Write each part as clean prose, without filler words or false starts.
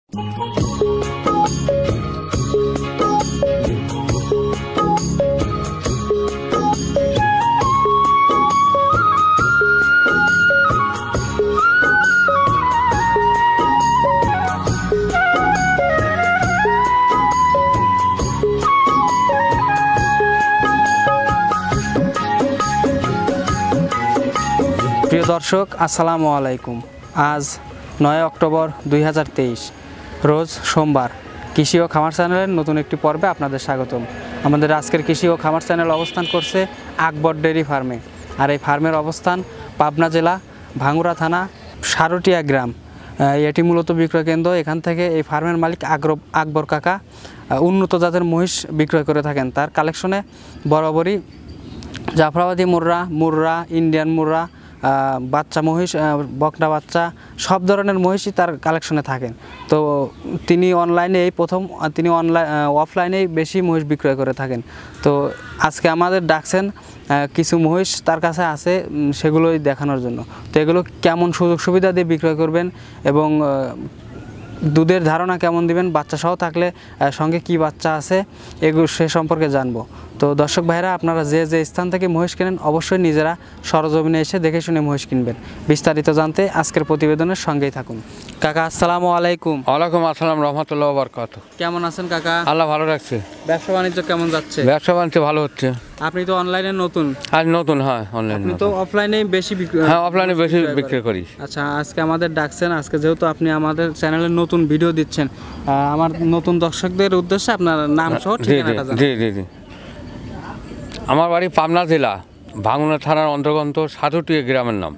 প্রিয় দর্শক, আসসালামু আলাইকুম। আজ 9 অক্টোবর 2023 রোজ সোমবার। কৃষি ও খামার চ্যানেলের নতুন একটি পর্বে আপনাদের স্বাগতম। আমাদের আজকের কৃষি ও খামার চ্যানেল অবস্থান করছে আকবর ডেইরি ফার্মে। আর এই ফার্মের অবস্থান পাবনা জেলা ভাঙ্গুড়া থানা সারটিয়া গ্রাম। এটি মূলত বিক্রয় কেন্দ্র। এখান থেকে এই ফার্মের মালিক আকবর কাকা উন্নত জাতের মহিষ বিক্রয় করে থাকেন। তার কালেকশনে বরাবরই জাফরাবাদী মুর্রা, ইন্ডিয়ান মুর্রা, বাচ্চা মহিষ, বকনা বাচ্চা, সব ধরনের মহিষই তার কালেকশনে থাকেন। তো তিনি অনলাইনে তিনি অফলাইনেই বেশি মহিষ বিক্রয় করে থাকেন। তো আজকে আমাদের ডাকছেন কিছু মহিষ তার কাছে আছে, সেগুলোই দেখানোর জন্য। তো এগুলো কেমন সুযোগ সুবিধা দিয়ে বিক্রয় করবেন এবং দুধের ধারণা কেমন দিবেন, বাচ্চা সহ থাকলে সঙ্গে কি বাচ্চা আছে, এগুলো সে সম্পর্কে জানবো। তো দর্শক ভাইরা, আপনারা যে স্থান থেকে মহিষ কেনেন অবশ্যই নিজেরা সরজমিনে এসে দেখে শুনে মহিষ কিনবেন। বিস্তারিত জানতে আজকের প্রতিবেদনের সঙ্গেই থাকুন। কাকা আসসালামু আলাইকুম। ওয়ালাইকুম আসসালাম রহমতুল্লাহ বারাকাতুহু। কেমন আছেন কাকা? আল্লাহ ভালো রাখছে। ব্যবসা বাণিজ্য কেমন যাচ্ছে? ব্যবসা বাণিজ্য ভালো হচ্ছে। আপনি তো অনলাইনে নতুন। আজ নতুন, হ্যাঁ অনলাইনে। আপনি তো অফলাইনে বেশি হ্যাঁ অফলাইনে বেশি বিক্রি করি। আচ্ছা, আজকে আমাদের ডাকছেন, আজকে যেহেতু আপনি আমাদের চ্যানেলে নতুন ভিডিও দিচ্ছেন, আমার নতুন দর্শকদের উদ্দেশ্যে আপনার নাম সহ ঠিকানাটা জানান। জি। আমার বাড়ি পাবনা জেলা ভাঙ্গুড়া থানার অন্তর্গত সারটিয়া গ্রামের নাম।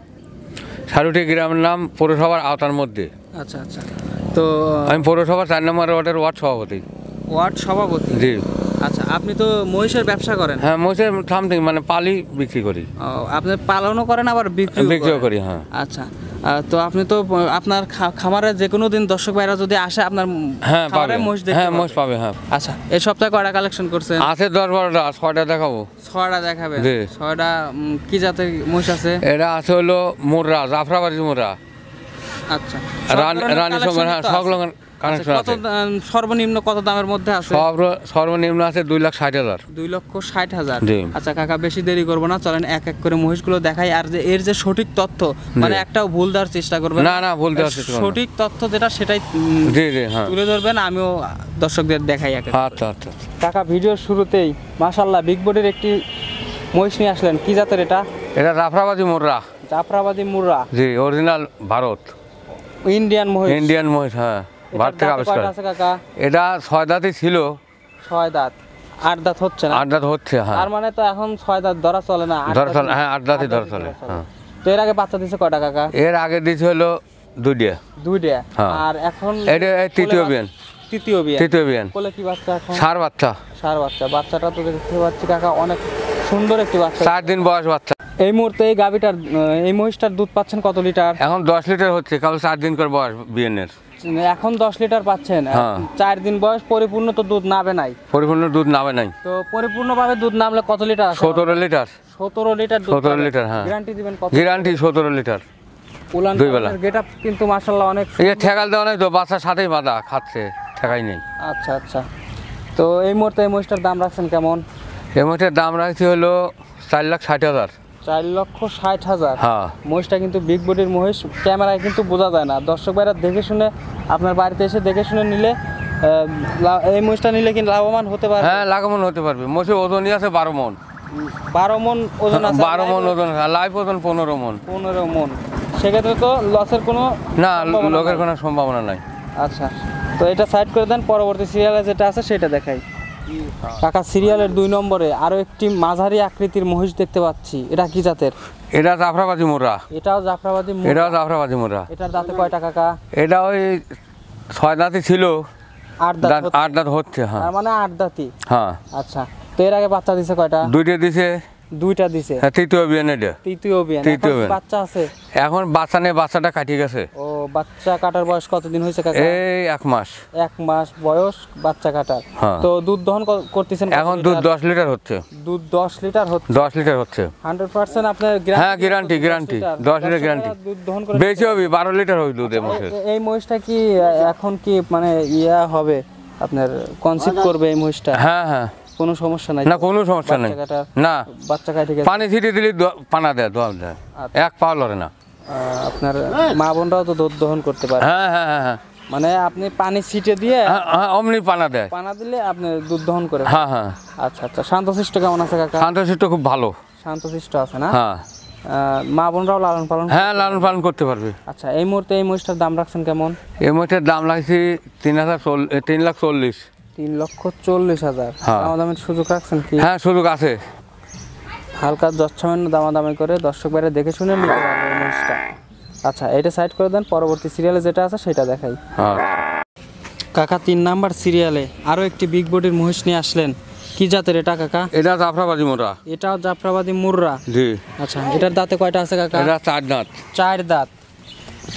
সারটিয়া গ্রামের নাম পৌরসভার আওতার মধ্যে। আচ্ছা। তো আমি পৌরসভা 4 নম্বর ওয়ার্ডের ওয়ার্ড সভাপতি। জি। আচ্ছা, আপনি তো মহিষের ব্যবসা করেন? হ্যাঁ, মহিষের সামথিং মানে পালি বিক্রি করি। আপনি পালনও করেন আবার বিক্রিও করি? হ্যাঁ। আচ্ছা, তো আপনি তো আপনার খামারে যে কোনো দিন দর্শক ভাইরা যদি আসে আপনার খামারে মহিষ দেখতে পাবে? মহিষ পাবে। হ্যাঁ। আচ্ছা, এই সপ্তাহে কয়টা কালেকশন করছেন? আছে 10-12টা, 6টা দেখাবো। 6টা দেখাবে? জি। 6টা কি জাতের মহিষ আছে? এটা আছে হলো মুর্রা, জাফরাবাদী মুর্রা। আচ্ছা, রানী সময়, হ্যাঁ সকল কানেকশন আছে। সর্বনিম্ন কত দামের মধ্যে আছে? সর্বনিম্ন আছে 2,60,000। 2,60,000। আচ্ছা কাকা, বেশি দেরি করবো না, চলেন এক এক করে মহিষগুলো দেখাই। আর যে এর যে সঠিক তথ্য, মানে একটাও ভুল দেওয়ার চেষ্টা করবেন না, ভুল দেওয়ার চেষ্টা করবেন না। সঠিক তথ্য যেটা সেটাই হ্যাঁ তুলে ধরবেন, আমিও দর্শকদের দেখাই এক এক করে। আচ্ছা। কাকা, ভিডিওর শুরুতেই মাশাআল্লাহ বিগ বডির একটি মহিষ নিয়ে আসলেন। কি জাতের এটা? এটা জাফরাবাদী মুর্রা। জাফরাবাদী মুর্রা? জি, অরিজিনাল ভারত ইন্ডিয়ান মহিষ। হ্যাঁ, ভারত থেকে আবিষ্কার। কাকা এটা 6 দাঁতই ছিল। 6 দাঁত? 8 দাঁত হচ্ছে না? 8 দাঁত হচ্ছে। হ্যাঁ, তার মানে তো এখন 6 দাঁত ধরা চলে না? হ্যাঁ 8 দাঁতই ধরা চলে। হ্যাঁ। তো এর আগে বাচ্চা দিছে কয়টা কাকা? এর আগে দিছে হলো 2টা। হ্যাঁ। আর এখন এটা তৃতীয় বিয়ান। কোলে কি বাচ্চা এখন? ষাঁড় বাচ্চা। বাচ্চাটা তো দেখতে পাচ্ছি কাকা, অনেক সুন্দর একটি বাচ্চা। 4 দিন বয়স বাচ্চা। এই মুহূর্তে এই মহিষটার দুধ পাচ্ছেন কত লিটার? এখন 10 লিটার হচ্ছে, কাল 4 দিন করে বয়স বিয়ানের। এখন 10 লিটার পাচ্ছেন? 4 দিন বয়স, পরিপূর্ণ তো দুধ নাবে নাই? পরিপূর্ণ দুধ নাবে নাই। তো পরিপূর্ণভাবে দুধ নামলে কত লিটার? 17 লিটার। 17 লিটার দুধ? 17 লিটার। হ্যাঁ। গ্যারান্টি দিবেন কত? Guarantee 17 litre. উলান গেটআপ কিন্তু মাশাআল্লাহ অনেক। এই ঠেকাল দেওয়া নাই তো, বাচ্চার সাথেই বাঁধা, খাচ্ছে, ঠেকাই নেই। আচ্ছা। তো এই মুহূর্তে এই মহিষটার দাম রাখছেন কেমন? এই মহিষটার দাম রাখছি হলো 4,60,000। 4,60,000? হ্যাঁ। মহিষটা কিন্তু বিগ বডির মহিষ, ক্যামেরায় কিন্তু বোঝা যায় না। দর্শক ভাইরা দেখে শুনে, আপনার বাড়িতে এসে দেখে শুনে নিলে, এই মহিষটা নিলে কিন্তু লাভবান হতে পারবে? হ্যাঁ, লাভবান হতে পারবে। মহিষের ওজনই আছে 12 মণ। 12 মণ ওজন আছে? 12 মণ ওজন। লাইভ ওজন 15 মণ। 15 মণ। সেক্ষেত্রে তো লসের কোনো সম্ভাবনা নাই। আচ্ছা, তো এটা সাইড করে দেন, পরবর্তী সিরিয়ালে যেটা আছে সেটা দেখাই। কাকা, সিরিয়ালের 2 নম্বরে আরো একটি মাঝারি আকৃতির মহিষ দেখতে পাচ্ছি। এটা কি জাতের? এটা জাফরাবাদী মুর্রা। এটাও জাফরাবাদী মুর্রা। এটার দাঁতে কয়টা কাকা? এটা ওই 6 দাঁতই ছিল। 8 দাঁত হচ্ছে। হ্যাঁ, মানে 8 দাঁতই। হ্যাঁ। আচ্ছা, তো এর আগে বাচ্চা দিছে কয়টা? 2টা দিছে। দুইটা দিছে। হ্যাঁ, তৃতীয় বিয়ান এটা। তৃতীয় বিয়ান। তৃতীয় এখন বিয়ান। বাচ্চা আছে? এখন বাচ্চা নেই, বাচ্চাটা কাটিয়ে গেছে। ও, বাচ্চা কাটার বয়স কতদিন হয়েছে কাকা? এই 1 মাস। 1 মাস বয়স বাচ্চা কাটার। হ্যাঁ। তো দুধ দহন করতেছেন কত এখন দুধ লিটার? 10 লিটার হচ্ছে। দুধ 10 লিটার হচ্ছে। 10 লিটার হচ্ছে। 100% আপনার হ্যাঁ, গ্যারান্টি 10 লিটার গ্যারান্টি। দুধ দহন করে বেশি হবে, 12 লিটার হবে দুধ এই মাসে। এই মহিষটা কি এখন কি মানে হবে আপনার কনসিভ করবে এই মহিষটা? হ্যাঁ হ্যাঁ, কোনো সমস্যা নাই? না কোনো সমস্যা নেই। না, বাচ্চা কাটে গেছে। পানি ছিটিয়ে দিলে পানা দেয়, দোয়াল দেয়, এক পাও লড়ে না। আপনার মা বোনরাও তো দুধ দহন করতে পারে? হ্যাঁ হ্যাঁ হ্যাঁ হ্যাঁ, মানে আপনি পানি ছিটে দিয়ে হ্যাঁ অমনি পানা দেয়, পানা দিলে আপনি দুধ দহন করে? হ্যাঁ হ্যাঁ। আচ্ছা আচ্ছা, শান্তশিষ্ট কেমন আছে কাকা? শান্তশিষ্ট খুব ভালো। শান্তশিষ্ট আছে না? হ্যাঁ। মা বোনরাও লালন পালন? হ্যাঁ, লালন পালন করতে পারবে। আচ্ছা, এই মুহূর্তে এই মহিষটার দাম রাখছেন কেমন? এই মহিষের দাম লাগছে 3,40,000। 3,40,000। হ্যাঁ। দামাদামির সুযোগ রাখছেন কি? হ্যাঁ, সুযোগ আছে। হালকা যৎসামান্য দামাদামি করে দর্শক বাইরে দেখে শুনে নিতে পারবে এই মহিষটা। আচ্ছা, এটা সাইড করে দেন, পরবর্তী সিরিয়ালে যেটা আছে সেটা দেখাই। হ্যাঁ কাকা 3 নাম্বার সিরিয়ালে আরো একটি বিগ বডির মহিষ নিয়ে আসলেন। কি জাতের এটা কাকা? এটা জাফরাবাদী মোটা। এটাও জাফরাবাদী মুর্রা? জি। আচ্ছা, এটার দাঁতে কয়টা আছে কাকা? এটা 4 দাঁত। 4 দাঁত।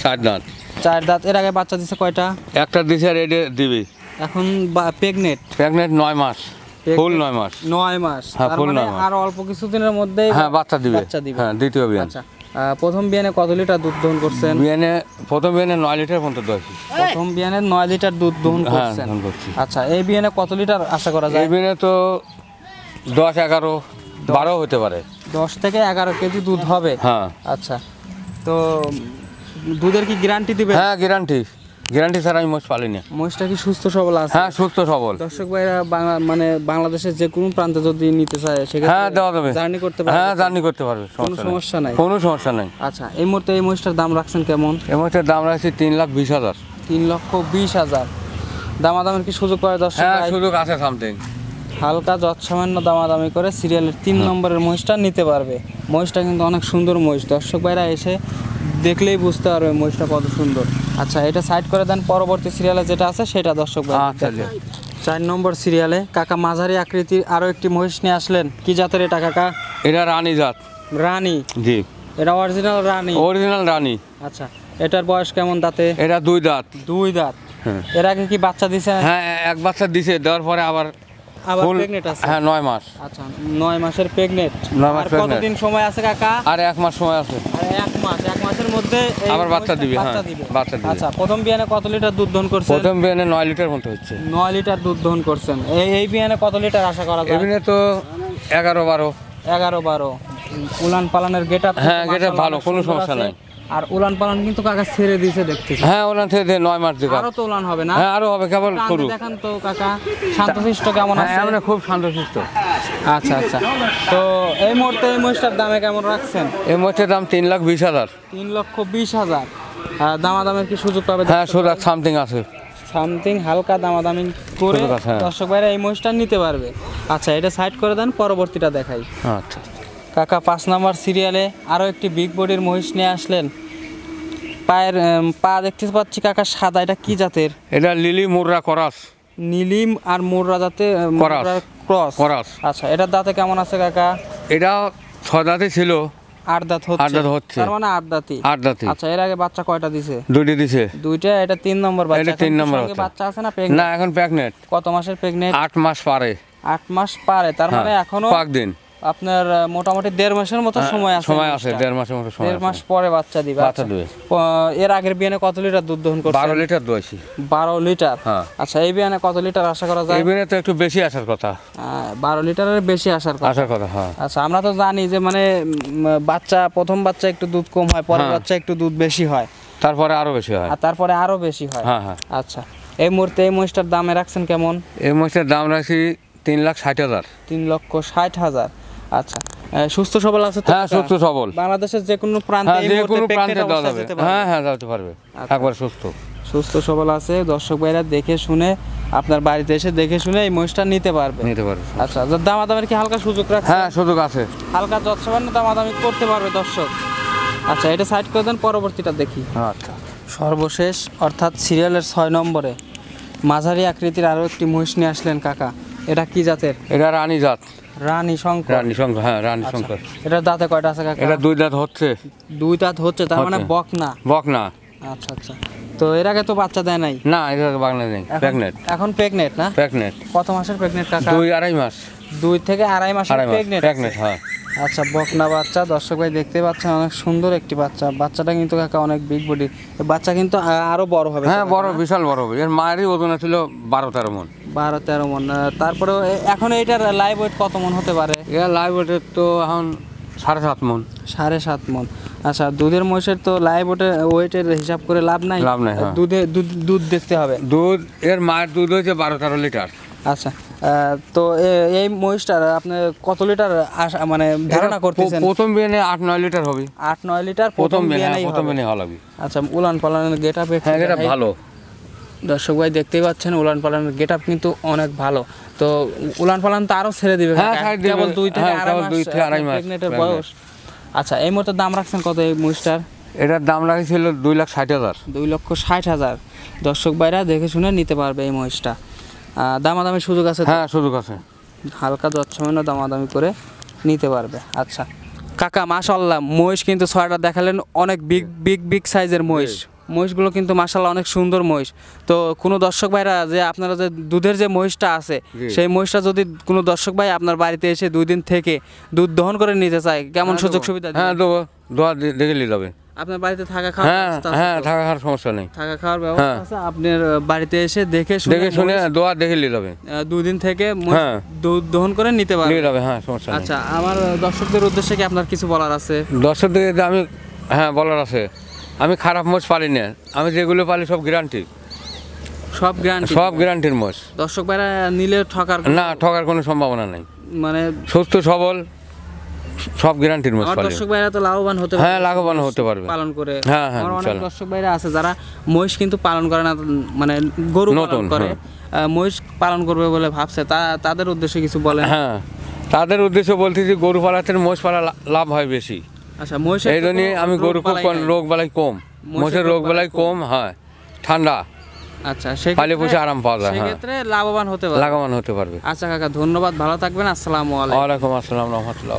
4 দাঁত। 4 দাঁত। এর আগে বাচ্চা দিছে কয়টা? একটা দিছে আর এটা দিবি। এখন প্রেগনেন্ট? প্রেগনেন্ট 9 মাস, ফুল 9 মাস। 9 মাস। হ্যাঁ, তার full মানে 9 মাস। আর অল্প কিছুদিনের মধ্যেই হ্যাঁ, বাচ্চা দিবে। হ্যাঁ, দ্বিতীয় বিয়ান। আচ্ছা, প্রথম বিয়ানে কত লিটার দুধ দহন করছেন? বিয়ানে প্রথম বিয়ানে 9 লিটার পর্যন্ত দোয়াছি। প্রথম বিয়ানে 9 লিটার দুধ দহন হ্যাঁ, করছেন? দহন করছি। আচ্ছা, এই বিয়ানে কত লিটার আশা করা যায়? এই বিয়ানে তো 10, 11, 12 হতে পারে। 10 থেকে 11 কেজি দুধ হবে? হ্যাঁ। আচ্ছা, তো দুধের কি গ্যারান্টি দিবে? হ্যাঁ, গ্যারান্টি ছাড়া আমি মোষ পালি না। মহিষটা কি সুস্থ সবল আছে? হ্যাঁ, সুস্থ সবল। দর্শক ভাইরা মানে বাংলাদেশের যে কোনো প্রান্তে যদি নিতে চায় হ্যাঁ, সেক্ষেত্রে দেওয়া যাবে। জার্নি করতে পারবে? হ্যাঁ, জার্নি করতে পারবে, কোনো সমস্যা নাই? কোনো সমস্যা নাই। আচ্ছা, এই মুহূর্তে এই মহিষটার দাম রাখছেন কেমন? এই মোষের দাম রাখছি 3,20,000। 3,20,000। দামাদামের কি সুযোগ পায় দর্শক হ্যাঁ, ভাই? সুযোগ আছে সামথিং। হালকা যৎসামান্য দামাদামি করে সিরিয়ালের 3 নম্বরের মহিষটা নিতে পারবে। মহিষটা কিন্তু অনেক সুন্দর মহিষ, দর্শক ভাইরা এসে দেখলেই বুঝতে পারবে মহিষটা কত সুন্দর। আচ্ছা, এটা সাইড করে দেন, পরবর্তী সিরিয়ালে যেটা আছে সেটা দর্শক ভাই। আচ্ছা। 4 নম্বর সিরিয়ালে কাকা মাঝারি আকৃতির আরো একটি মহিষ নিয়ে আসলেন। কি জাতের এটা কাকা? এটা রানী জাত। রানী? জি। এটা অরিজিনাল রানী? অরিজিনাল রানী। আচ্ছা, এটার বয়স কেমন দাঁতে? এটা 2 দাঁত। 2 দাঁত। হ্যাঁ। এর আগে কি বাচ্চা দিছে? হ্যাঁ, এক বাচ্চা দিছে, দেওয়ার পরে আবার প্রেগনেন্ট আছে? হ্যাঁ, 9 মাস। আচ্ছা, 9 মাসের প্রেগনেন্ট। 9 মাস আর pregnant। কতদিন সময় আছে কাকা? আর 1 মাস সময় আছে। আর 1 মাসের মধ্যে এই আবার বাচ্চা মহিষটা দিবে। হ্যাঁ, বাচ্চা দিবে। বাচ্চা দিবে। আচ্ছা, প্রথম বিয়ানে কত লিটার দুধ দহন করছেন? প্রথম বিয়ানে 9 লিটার মতো হচ্ছে। 9 লিটার দুধ দহন করছেন। এই বিয়ানে কত লিটার আশা করা যায়? এমনি তো 11, 12। 11, 12। উলান পালানের গেটআপ? হ্যাঁ, গেটআপ ভালো, কোনো সমস্যা নাই। আর উলান পালান কিন্তু কাকা ছেড়ে দিয়েছে দেখতেছি। হ্যাঁ, ওনার থেকে 9 মাস দিকে। আরো তো উলান হবে না? হ্যাঁ, আরো হবে, কেবল টানতে শুরু। দেখান তো কাকা, শান্তশিষ্ট কেমন আছে? হ্যাঁ, আমরা খুব শান্তশিষ্ট। আচ্ছা আচ্ছা, তো এই মুহূর্তে এই মহিষটার দামে কেমন রাখছেন? এই মোষের দাম 3,20,000। 3,20,000। দামাদামের কি সুযোগ পাবে? হ্যাঁ, সুযোগ সামথিং আছে। সামথিং হালকা দামাদামি করে সুযোগ আছে, হ্যাঁ। দর্শক ভাইরা এই মহিষটা নিতে পারবে। আচ্ছা, এটা সাইড করে দেন, পরবর্তীটা দেখাই। আচ্ছা। কাকা 5 নাম্বার সিরিয়ালে আরো একটি বিগ বডির মহিষ নিয়ে আসলেন। পায়ের পা দেখতে পাচ্ছি কাকা সাদা, এটা কি জাতের? এটা লিলি মুর্রা করাস। নীলিম আর মোররা জাতে করাস। ক্রস? করাস। আচ্ছা, এটার দাঁতে কেমন আছে কাকা? এটা 6 দাঁতে ছিল। 8 দাঁত 8 দাঁত হচ্ছে। তার মানে 8 দাঁতই। 8 দাঁতে। আচ্ছা, এর আগে বাচ্চা কয়টা দিছে? 2টি দিছে। 2টা। এটা 3 নম্বর বাচ্চা? এটা 3 নম্বর সঙ্গে বাচ্চা আছে না? না, এখন প্রেগনেন্ট। কত মাসের প্রেগনেন্ট? 8 মাস পারে। 8 মাস পারে, তার মানে হ্যাঁ, এখনো পাক দিন। আপনার মোটামুটি 1.5 মাসের মতো সময় আছে? সময় আছে, 1.5 মাসের মতো সময় 1.5 আছে। মাস পরে বাচ্চা দিবে? বাচ্চা আচ্ছা। দিবে। এর আগের বিয়ানে কত লিটার দুধ দহন করছে? 12 লিটার দোয়াছি। 12 লিটার? হ্যাঁ। আচ্ছা, এই বিয়ানে কত লিটার আশা করা যায়? এই বিয়ানে তো একটু বেশি আসার কথা। 12 লিটারের বেশি আসার কথা? হ্যাঁ। আচ্ছা, আমরা তো জানি যে মানে প্রথম বাচ্চা একটু দুধ কম হয়, পরের বাচ্চা একটু দুধ বেশি হয়, তারপরে আরো বেশি হয়। আর তারপরে আরো বেশি হয়। হ্যাঁ হ্যাঁ। আচ্ছা, এই মুহূর্তে এই মহিষটার দামে রাখছেন কেমন? এই মোষের দাম রাখছি 3,60,000। 3,60,000। আচ্ছা, সুস্থ সবল আছে তো? হ্যাঁ, সুস্থ সবল। বাংলাদেশের যে কোনো প্রান্তে হ্যাঁ, এই যে মুহূর্তে কোনো প্রেগনেন্ট প্রান্তে দেওয়া অবস্থায় যাবে। যেতে পারবে? হ্যাঁ হ্যাঁ, যেতে পারবে। একবার সুস্থ সবল আছে, দর্শক ভাইরা দেখে শুনে আপনার বাড়িতে এসে দেখে শুনে এই মহিষটা নিতে পারবে। আচ্ছা, দামাদামের কি হালকা সুযোগ রাখছে? হ্যাঁ, সুযোগ আছে। হালকা যৎসামান্য দামাদামি করতে পারবে দর্শক। আচ্ছা, এটা সাইড করে দেন, পরবর্তীটা দেখি। আচ্ছা। সর্বশেষ অর্থাৎ সিরিয়ালের 6 নম্বরে মাঝারি আকৃতির আরও একটি মহিষ নিয়ে আসলেন কাকা। এটা কি জাতের? এটা রানী জাত, রানী শঙ্কর। রানী শঙ্কর, হ্যাঁ রানী আচ্ছা। শঙ্কর। এটার দাঁতে কয়টা আছে কাকা? এটা 2 দাঁত হচ্ছে। 2 দাঁত হচ্ছে, তার মানে হচ্ছে। বকনা। বকনা। আচ্ছা আচ্ছা। তো এর আগে তো বাচ্চা দেয় নাই? না, এটা বাংলা নেই, প্রেগনেন্ট। এখন প্রেগনেন্ট না? প্রেগনেন্ট। কত মাসের প্রেগনেন্ট কাকা? 2-2.5 মাস। 2 থেকে আড়াই মাসের 2.5 মাস প্রেগনেন্ট। প্রেগনেন্ট, হ্যাঁ। আচ্ছা, বকনা বাচ্চা। দর্শক ভাই দেখতে পাচ্ছেন অনেক সুন্দর একটি বাচ্চা। বাচ্চাটা কিন্তু কাকা অনেক বিগ বডি। বাচ্চা কিন্তু আরো বড় হবে। হ্যাঁ, বড়, বিশাল বড় হবে। এর মায়েরই ওজন ছিল 12-13 মণ। 12-13 মণ। তারপরে এখন এইটার লাইভ ওয়েট কত মণ হতে পারে? এর লাইভ ওয়েটের তো এখন 7.5 মণ। 7.5 মণ। আচ্ছা, দুধের মহিষের তো লাইভ ওয়েটের হিসাব করে লাভ নাই। লাভ নাই, হ্যাঁ। দুধ দেখতে হবে। দুধ, এর মায়ের দুধ হয়েছে 12-13 লিটার। আচ্ছা, তো এই মহিষটার আপনি কত লিটার মানে ধারণা করতেছেন? প্রথম বিয়ানে 8-9 লিটার হবে। 8-9 লিটার প্রথম বিয়ানে হবে। হওয়া লাগবে। আচ্ছা, উলান পালানের গেট আপ। হ্যাঁ, এটা ভালো। দর্শক ভাই দেখতেই পাচ্ছেন উলান পালানের গেট আপ কিন্তু অনেক ভালো। তো উলান পালান তো আরো ছেড়ে দিবে। হ্যাঁ, কেবল 2 থেকে আড়াই মাস প্রেগনেন্টের বয়স। আচ্ছা, এই মুহূর্তে দাম রাখছেন কত এই মহিষটার? এটার দাম রাখছিল 2,60,000। 2,60,000। দর্শক ভাইরা দেখে শুনে নিতে পারবে এই মহিষটা। দামাদামি সুযোগ আছে? হ্যাঁ, সুযোগ আছে। হালকা দরছামান্য দামাদামি করে নিতে পারবে। আচ্ছা কাকা, মাশাআল্লাহ মহিষ কিন্তু 6টা দেখালেন, অনেক বিগ সাইজের মহিষ। মহিষগুলো কিন্তু মাশাআল্লাহ অনেক সুন্দর মহিষ। তো কোনো দর্শক ভাইরা যে আপনারা যে দুধের যে মহিষটা আছে, সেই মহিষটা যদি কোনো দর্শক ভাই আপনার বাড়িতে এসে 2 দিন থেকে দুধ দহন করে নিতে চায়, কেমন সুযোগ সুবিধা? হ্যাঁ, দেবো। দোয়া দেখে নিয়ে যাবে। আপনার বাড়িতে থাকা খাওয়ার হ্যাঁ, ব্যবস্থা আছে? হ্যাঁ, থাকা খাওয়ার সমস্যা নেই। থাকা খাওয়ার ব্যবস্থা আছে। আপনার বাড়িতে এসে দেখে শুনে দোয়া দেখে নিয়ে যাবে। 2 দিন থেকে হ্যাঁ, দুধ দহন করে নিতে পারবে। নিয়ে যাবে, হ্যাঁ, সমস্যা নেই। আচ্ছা, আমার দর্শকদের উদ্দেশ্যে কি আপনার কিছু বলার আছে? দর্শকদের আমি, হ্যাঁ, বলার আছে। আমি খারাপ মোষ পালি না। আমি যেগুলো পালি সব গ্যারান্টি। সব গ্যারান্টি? সব গ্যারান্টির মোষ। দর্শক ভাইরা নিলে ঠকার না, ঠকার কোনো সম্ভাবনা নেই। মানে সুস্থ সবল, সব গ্যারান্টির মোষ আমার পালি। দর্শক ভাইরা তো লাভবান হতে হ্যাঁ, লাভবান হতে পারবে পালন করে। হ্যাঁ, হ্যাঁ, আমার অনেক ইনশাআল্লাহ। দর্শক ভাইরা আছে যারা মহিষ কিন্তু পালন করে না, মানে গরু পালন নতুন, করে। হ্যাঁ। মহিষ পালন করবে বলে ভাবছে, তাদের উদ্দেশ্যে কিছু বলেন? হ্যাঁ, তাদের উদ্দেশ্য বলতেছি গরু পালাতে মোষ পালা লাভ হয় বেশি। আচ্ছা, মহিষের এই জন্যই আমি গরু খুব রোগ বালাই কম, মোষের রোগ বালাই কম হয়, ঠান্ডা। আচ্ছা, পালে পুষে আরাম পাওয়া যায়। হ্যাঁ, সেক্ষেত্রে লাভবান হতে পারবে। লাভবান হতে পারবে। আচ্ছা কাকা, ধন্যবাদ, ভালো থাকবেন। আসসালামু আলাইকুম। ওয়ালাইকুম আসসালাম রহমতুল্লাহ।